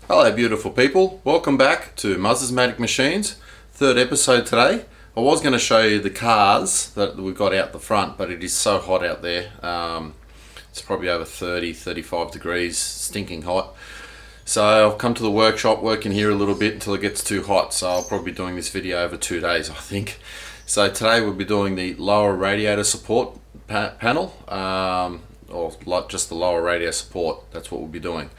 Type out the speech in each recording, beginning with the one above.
Hello beautiful people, welcome back to Muzza's Manic Machines, third episode today. I was going to show you the cars that we've got out the front, but it is so hot out there. It's probably over 35 degrees, stinking hot. So I've come to the workshop, working here a little bit until it gets too hot, so I'll probably be doing this video over 2 days I think. So today we'll be doing the lower radiator support panel, or just the lower radiator support. That's what we'll be doing.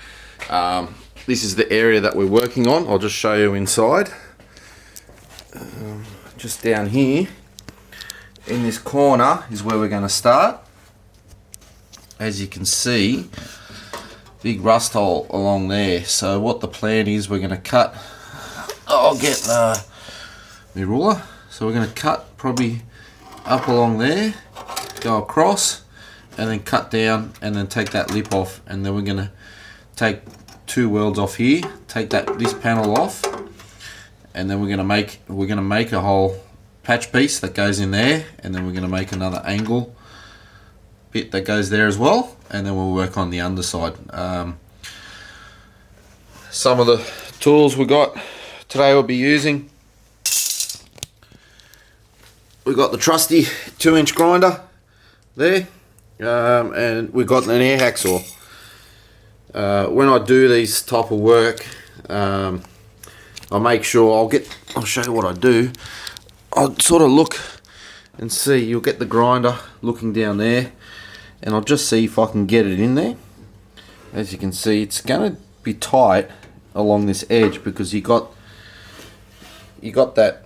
This is the area that we're working on. I'll just show you inside. Just down here in this corner is where we're going to start. As you can see, big rust hole along there. So what the plan is, we're going to cut. I'll get my ruler. So we're going to cut probably up along there, go across, and then cut down, and then take that lip off, and then we're going to take two welds off here, take this panel off, and then we're going to make a whole patch piece that goes in there, and then we're going to make another angle bit that goes there as well, and then we'll work on the underside. Some of the tools we got today we'll be using. We got the trusty 2-inch grinder there, and we got an air hacksaw. When I do these type of work, I make sure I'll show you what I do. I'll sort of look and see. You'll get the grinder looking down there, and I'll just see if I can get it in there. As you can see, it's going to be tight along this edge because you got that.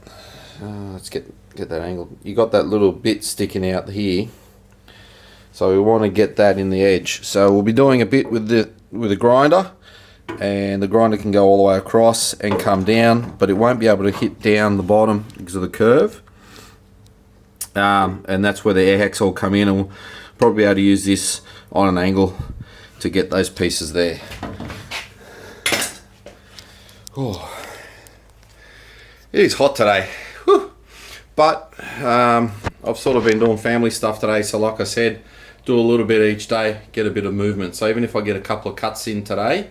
Let's get that angle. You got that little bit sticking out here, so we want to get that in the edge. So we'll be doing a bit with the grinder, and the grinder can go all the way across and come down, but it won't be able to hit down the bottom because of the curve. And that's where the air hacks all come in, and we'll probably be able to use this on an angle to get those pieces there. Oh, it is hot today. Whew. But I've sort of been doing family stuff today, so like I said, do a little bit each day, get a bit of movement. So even if I get a couple of cuts in today,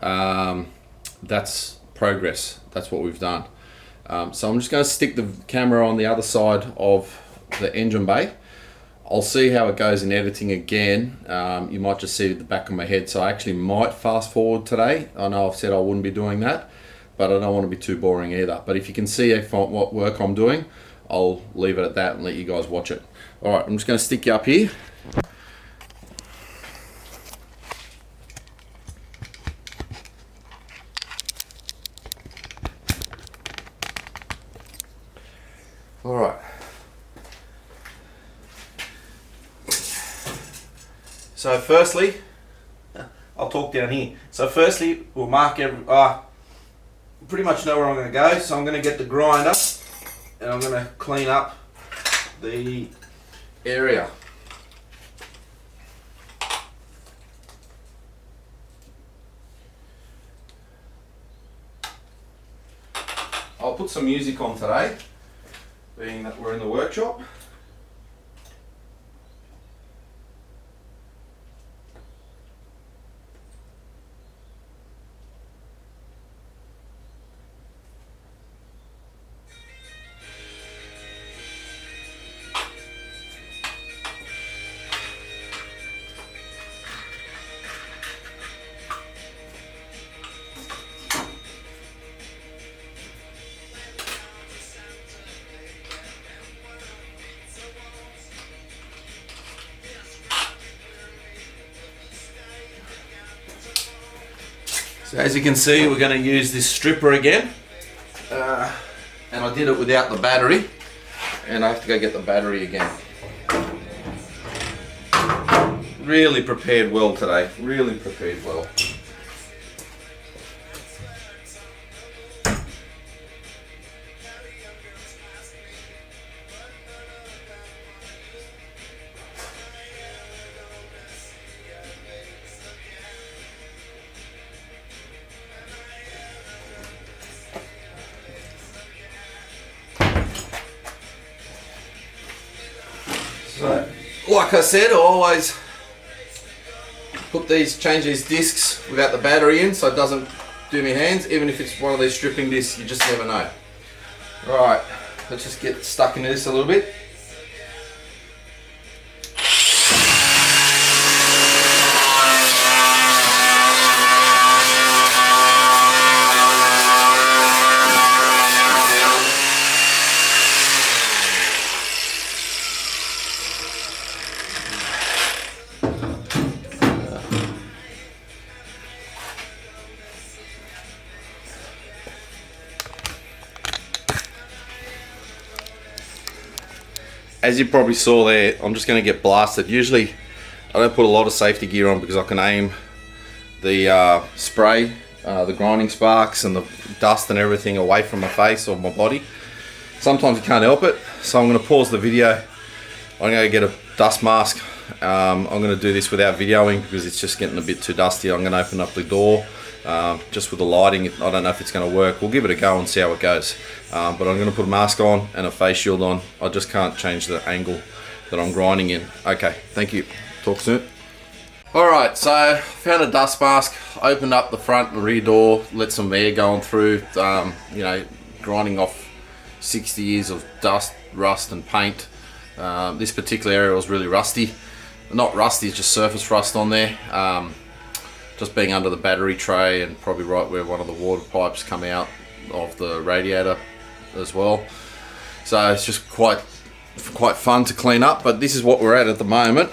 that's progress. That's what we've done. So I'm just going to stick the camera on the other side of the engine bay. I'll see how it goes in editing again. You might just see it at the back of my head, so I actually might fast forward today. I know I've said I wouldn't be doing that, but I don't want to be too boring either. But if you can see what work I'm doing, I'll leave it at that and let you guys watch it. Alright, I'm just going to stick you up here. Alright. So firstly, I'll talk down here. So firstly, we'll mark pretty much know where I'm going to go. So I'm going to get the grinder and I'm going to clean up the area. I'll put some music on today, being that we're in the workshop. So as you can see, we're going to use this stripper again, and I did it without the battery, and I have to go get the battery again. Really prepared well today, really prepared well. So, like I said, I always change these discs without the battery in, so it doesn't do my hands, even if it's one of these stripping discs, you just never know. Right, let's just get stuck into this a little bit. As you probably saw there, I'm just going to get blasted. Usually I don't put a lot of safety gear on because I can aim the spray, the grinding sparks and the dust and everything away from my face or my body. Sometimes you can't help it, so I'm going to pause the video. I'm going to get a dust mask. I'm going to do this without videoing because it's just getting a bit too dusty. I'm going to open up the door just with the lighting. I don't know if it's going to work. We'll give it a go and see how it goes. But I'm going to put a mask on and a face shield on. I just can't change the angle that I'm grinding in. Okay, thank you. Talk soon. Alright, so found a dust mask, opened up the front and rear door, let some air going through, you know, grinding off 60 years of dust, rust and paint. This particular area was really rusty. Not rusty, it's just surface rust on there. Just being under the battery tray and probably right where one of the water pipes come out of the radiator as well. So it's just quite fun to clean up, but this is what we're at the moment.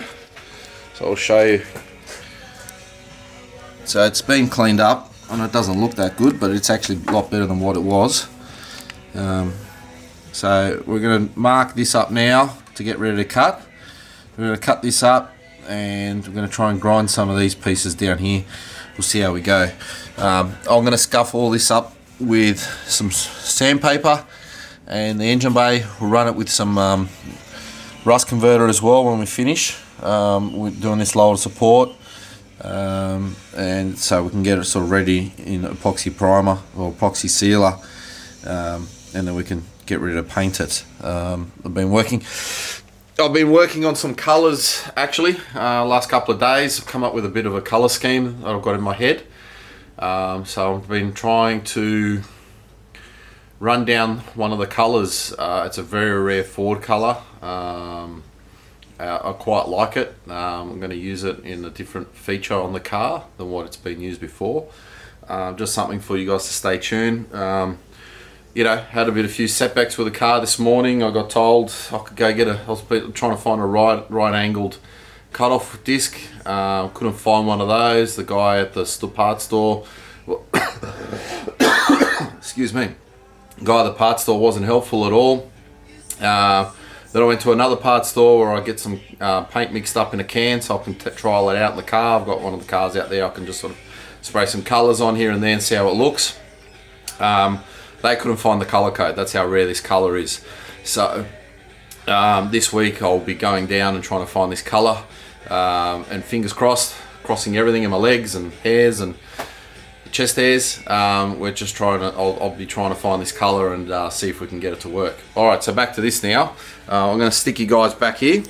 So I'll show you. So it's been cleaned up and it doesn't look that good, but it's actually a lot better than what it was. So we're going to mark this up now to get ready to cut. We're going to cut this up and we're going to try and grind some of these pieces down here. We'll see how we go. I'm going to scuff all this up with some sandpaper, and the engine bay, we'll run it with some rust converter as well when we finish. We're doing this lower support, and so we can get it sort of ready in epoxy primer or epoxy sealer, and then we can get ready to paint it. I've been working on some colours actually. Last couple of days I've come up with a bit of a colour scheme that I've got in my head. So I've been trying to run down one of the colours. It's a very rare Ford colour. I quite like it. I'm going to use it in a different feature on the car than what it's been used before. Just something for you guys to stay tuned. You know, had a few setbacks with the car this morning. I got told I could go get I was trying to find a right angled cut-off disc. Couldn't find one of those. The guy at the parts store, excuse me, the guy at the parts store wasn't helpful at all. Then I went to another parts store where I get some paint mixed up in a can so I can trial it out in the car. I've got one of the cars out there. I can just sort of spray some colours on here and there and see how it looks. They couldn't find the colour code. That's how rare this colour is. So this week I'll be going down and trying to find this colour, and fingers crossed, crossing everything in my legs and hairs and chest hairs. We're just trying to, I'll be trying to find this colour and see if we can get it to work. Alright, so back to this now. I'm going to stick you guys back here.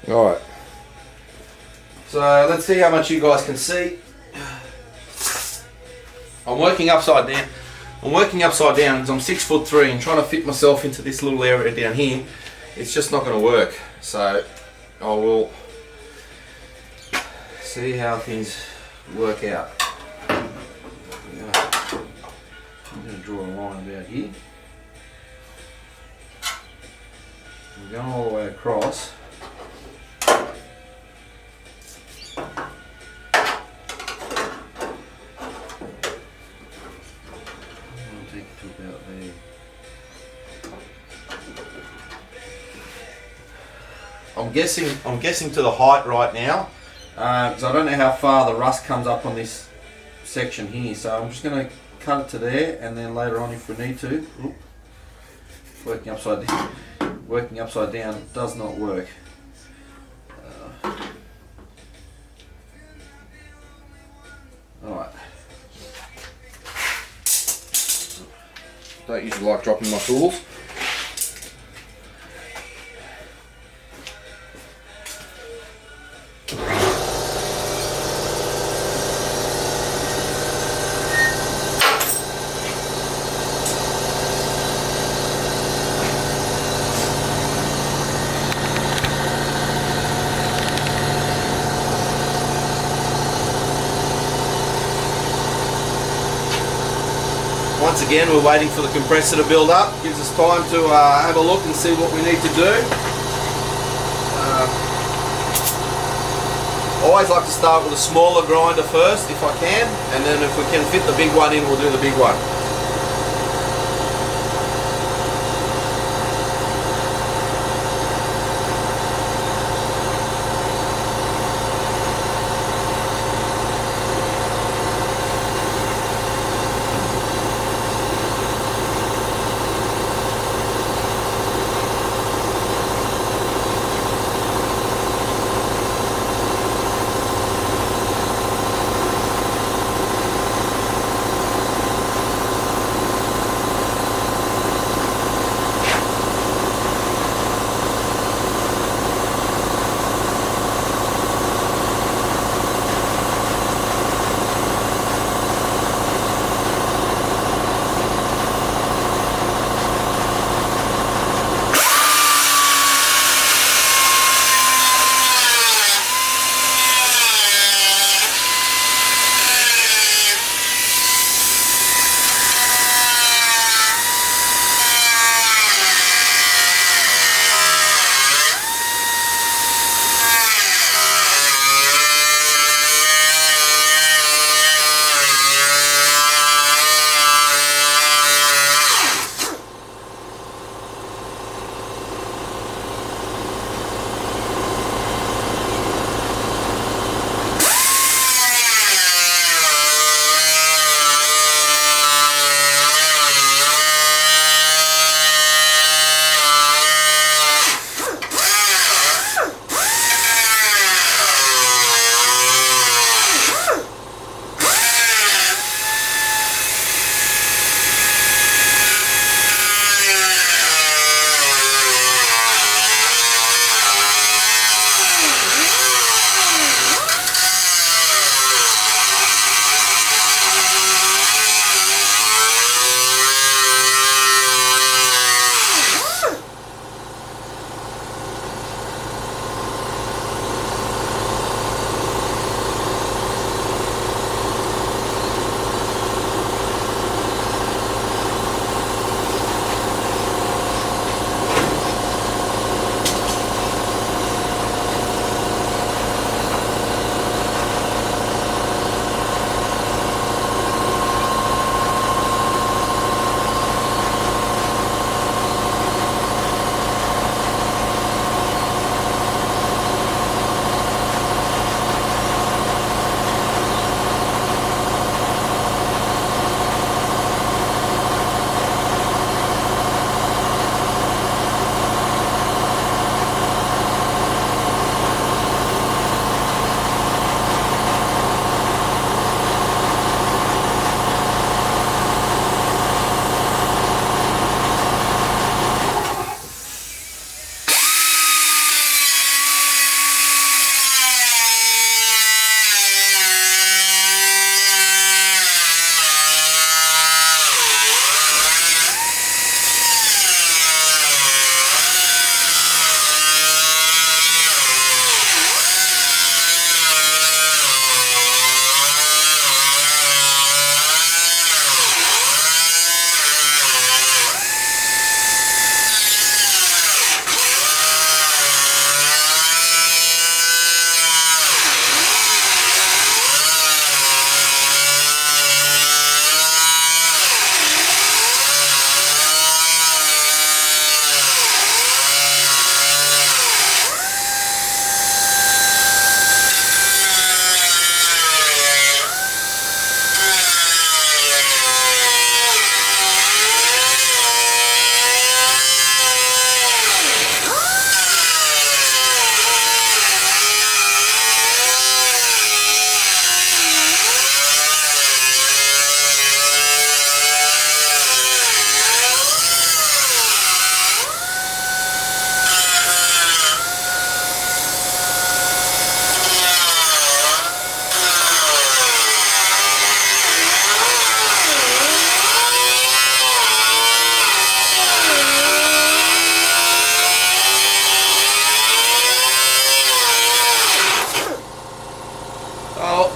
Alright. So let's see how much you guys can see. I'm working upside down. Because I'm 6'3" and trying to fit myself into this little area down here. It's just not going to work. So I will see how things work out. I'm going to draw a line about here. I'm going all the way across. I'm guessing to the height right now, because I don't know how far the rust comes up on this section here. So I'm just going to cut it to there, and then later on, if we need to, working upside down does not work. All right. Don't usually like dropping my tools. once again, we're waiting for the compressor to build up. Gives us time to have a look and see what we need to do. Always like to start with a smaller grinder first if I can, and then if we can fit the big one in, we'll do the big one.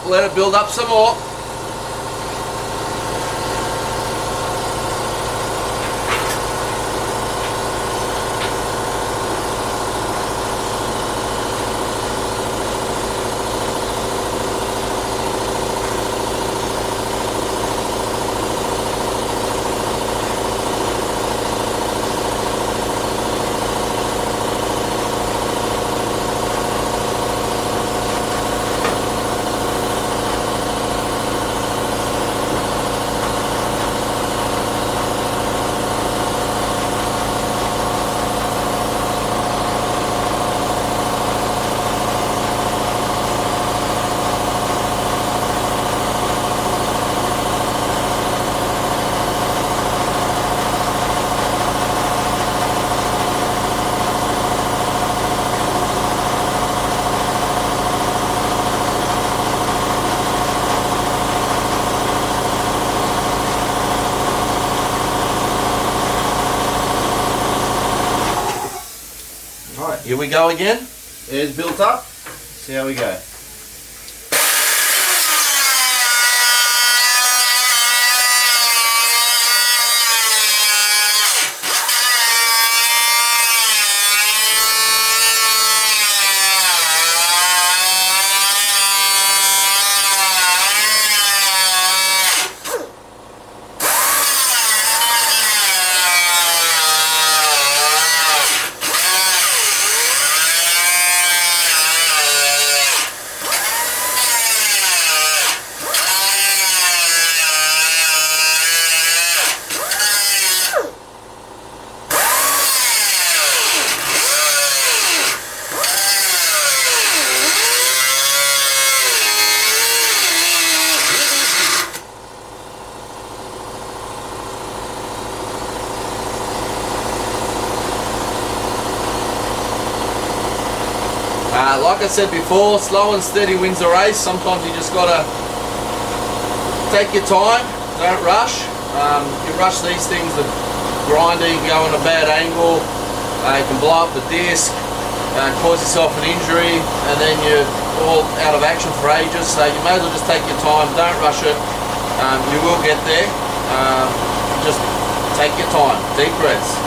let it build up some more. here we go again. Air's built up. See how we go. Like I said before, slow and steady wins the race. Sometimes you just gotta take your time, don't rush. You rush these things, the grinder, you go in a bad angle, you can blow up the disc, cause yourself an injury, and then you're all out of action for ages. So you may as well just take your time, don't rush it. You will get there. Just take your time, deep breaths.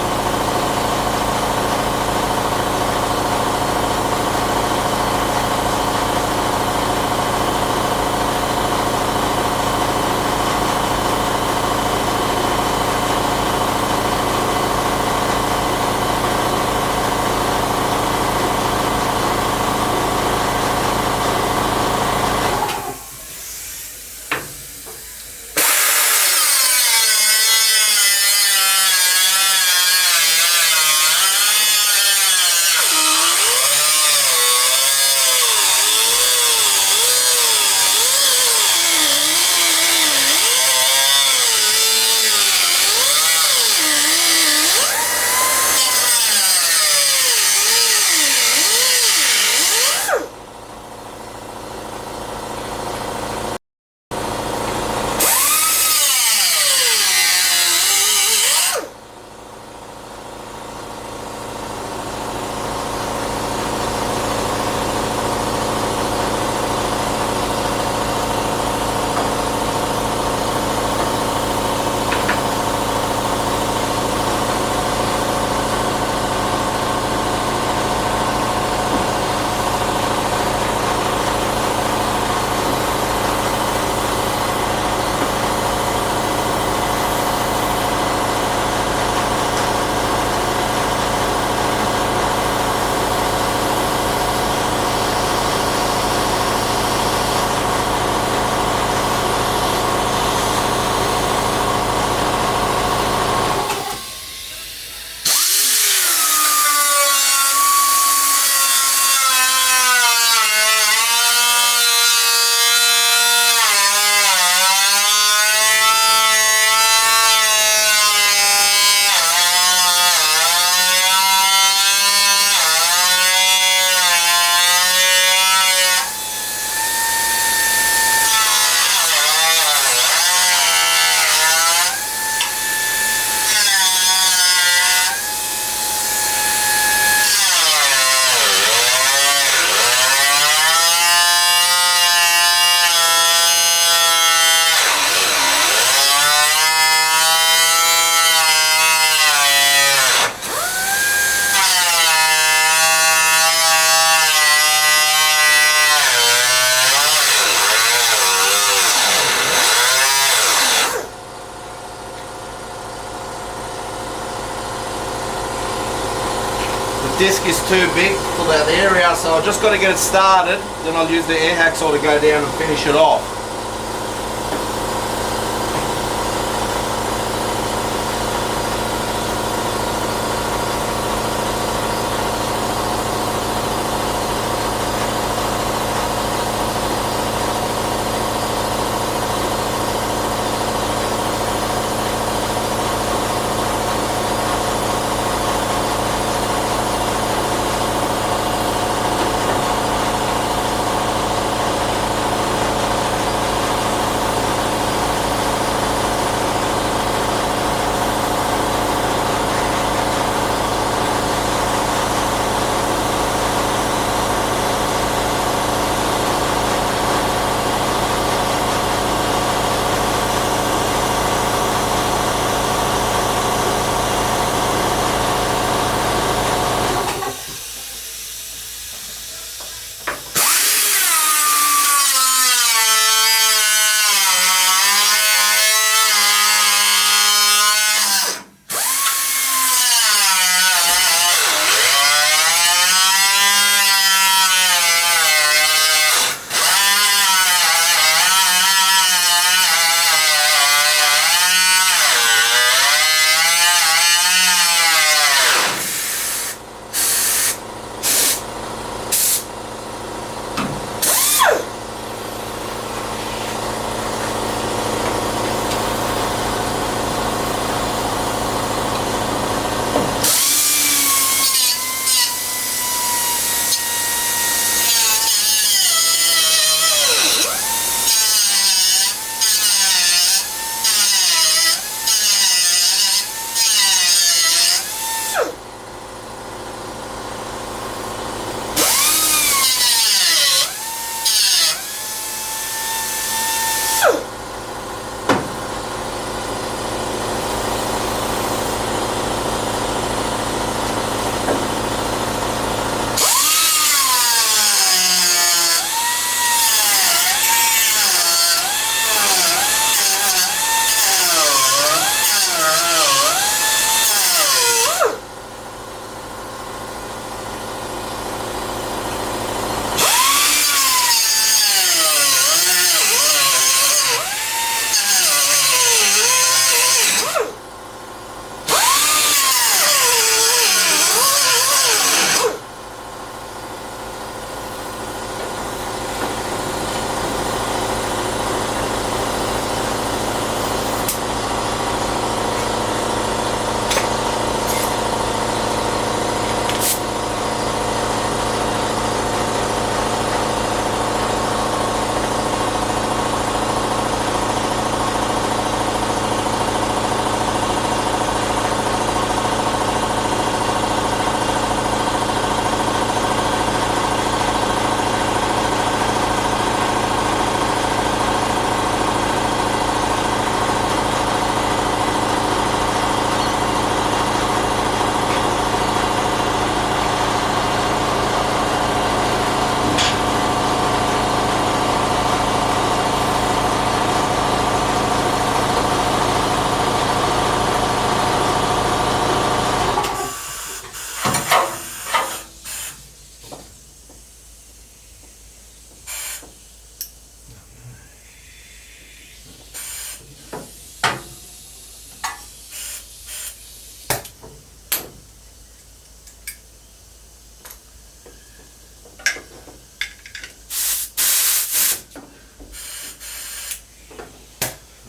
Disc is too big for that area, so I've just got to get it started, then I'll use the air hacksaw to go down and finish it off.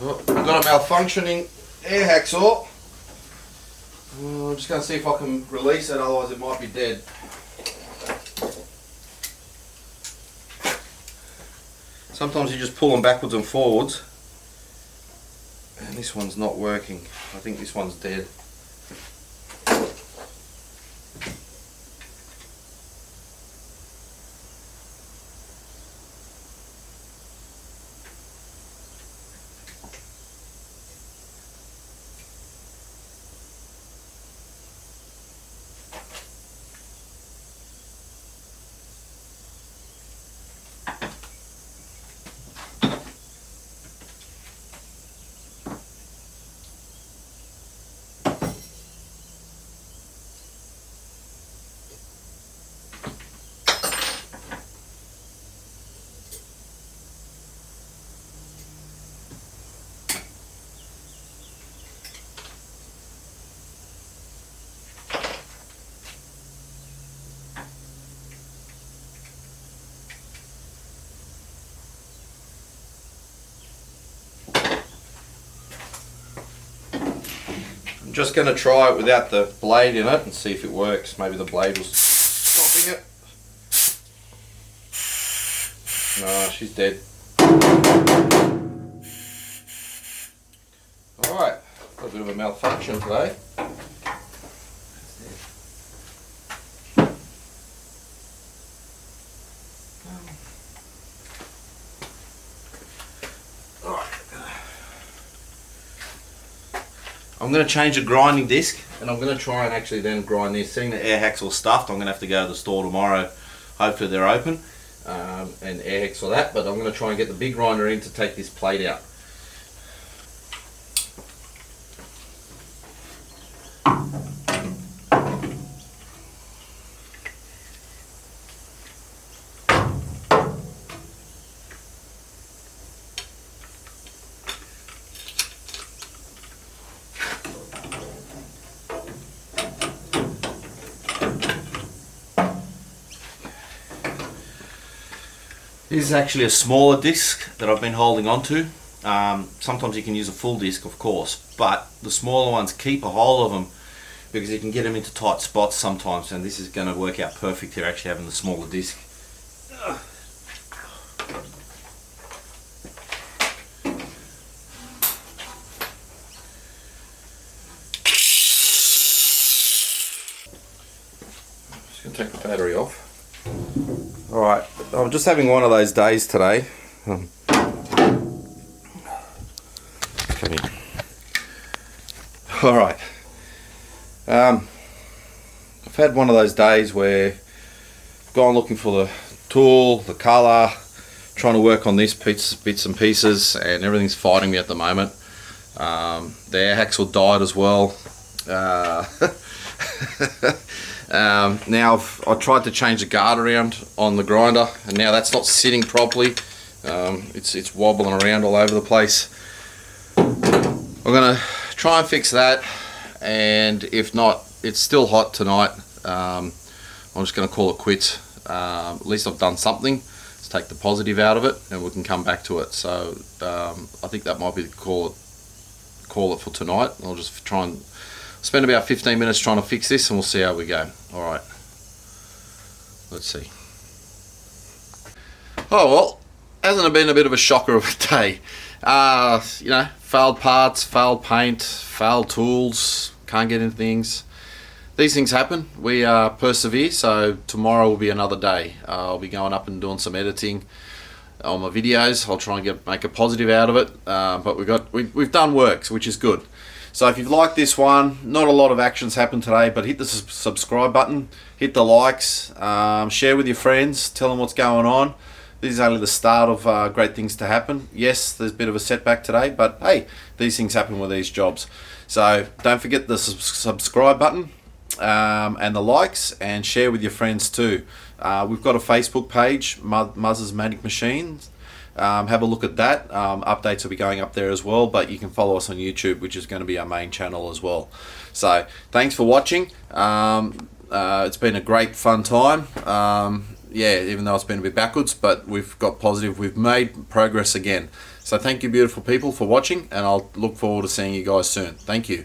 Well, we've got a malfunctioning air hacksaw. I'm just going to see if I can release it, otherwise it might be dead. Sometimes you just pull them backwards and forwards, and this one's not working. I think this one's dead. I'm just going to try it without the blade in it and see if it works. Maybe the blade was stopping it. No, she's dead. Alright, got a bit of a malfunction today. I'm going to change the grinding disc, and I'm going to try and actually then grind this. Seeing the air hacksaw stuffed, I'm going to have to go to the store tomorrow. Hopefully they're open, and air hacksaw that, but I'm going to try and get the big grinder in to take this plate out. This is actually a smaller disc that I've been holding on to. Sometimes you can use a full disc, of course, but the smaller ones, keep a hold of them because you can get them into tight spots sometimes, and this is going to work out perfect here, actually having the smaller disc. Just going to take the battery off. Alright, I'm just having one of those days today. Come here. Alright. I've had one of those days where I've gone looking for the tool, the colour, trying to work on this bits and pieces, and everything's fighting me at the moment. The air hacksaw died as well. Now I tried to change the guard around on the grinder, and now that's not sitting properly. It's wobbling around all over the place. I'm gonna try and fix that, and if not, it's still hot tonight. I'm just gonna call it quits. At least I've done something. Let's take the positive out of it, and we can come back to it. So I think that might be the call it for tonight. I'll just try and spend about 15 minutes trying to fix this, and we'll see how we go. Alright, let's see. Oh well, hasn't it been a bit of a shocker of a day? You know, failed parts, failed paint, failed tools, can't get into things. These things happen. We persevere, so tomorrow will be another day. I'll be going up and doing some editing on my videos. I'll try and make a positive out of it, but we've done works, which is good. So if you've liked this one, not a lot of actions happened today, but hit the subscribe button, hit the likes, share with your friends, tell them what's going on. This is only the start of great things to happen. Yes, there's a bit of a setback today, but hey, these things happen with these jobs. So don't forget the subscribe button and the likes, and share with your friends too. We've got a Facebook page, Muzza's Manic Machines. Have a look at that. Updates will be going up there as well, but you can follow us on YouTube, which is going to be our main channel as well. So thanks for watching. It's been a great fun time. Yeah, even though it's been a bit backwards, but we've got positive. We've made progress again. So So thank you, beautiful people, for watching, and I'll look forward to seeing you guys soon. Thank you.